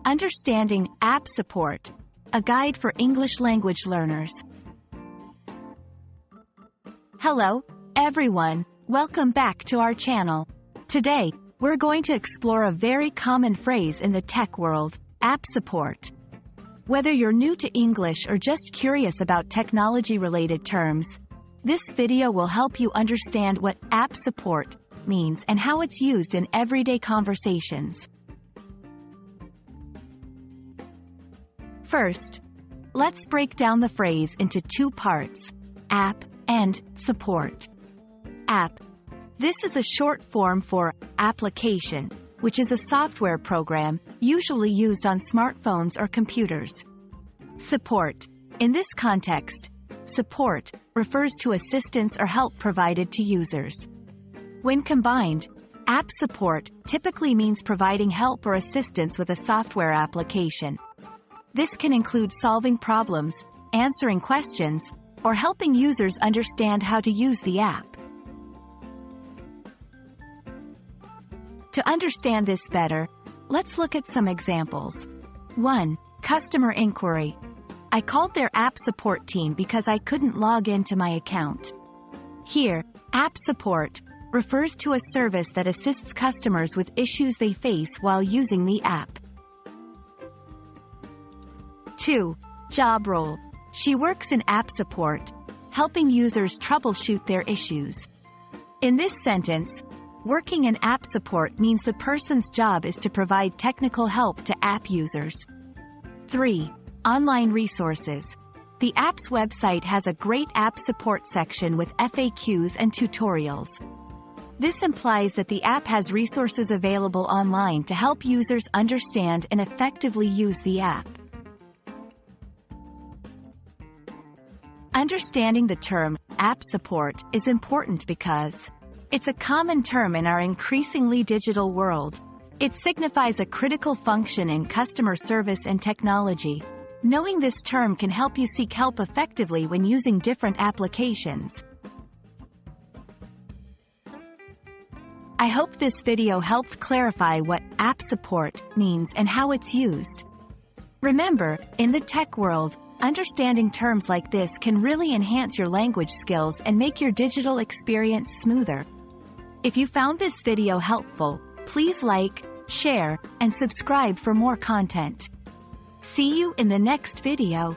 Understanding App Support, a guide for English language learners. Hello, everyone. Welcome back to our channel. Today, we're going to explore a very common phrase in the tech world, app support. Whether you're new to English or just curious about technology-related terms, this video will help you understand what app support means and how it's used in everyday conversations. First, let's break down the phrase into two parts, app and support. App. This is a short form for application, which is a software program usually used on smartphones or computers. Support. In this context, support refers to assistance or help provided to users. When combined, app support typically means providing help or assistance with a software application. This can include solving problems, answering questions, or helping users understand how to use the app. To understand this better, let's look at some examples. 1. Customer inquiry. I called their app support team because I couldn't log into my account. Here, app support refers to a service that assists customers with issues they face while using the app. 2. Job role. She works in app support, helping users troubleshoot their issues. In this sentence, working in app support means the person's job is to provide technical help to app users. 3. Online resources. The app's website has a great app support section with FAQs and tutorials. This implies that the app has resources available online to help users understand and effectively use the app. Understanding the term app support is important because it's a common term in our increasingly digital world. It signifies a critical function in customer service and technology. Knowing this term can help you seek help effectively when using different applications. I hope this video helped clarify what app support means and how it's used. Remember, in the tech world, understanding terms like this can really enhance your language skills and make your digital experience smoother. If you found this video helpful, please like, share, and subscribe for more content. See you in the next video.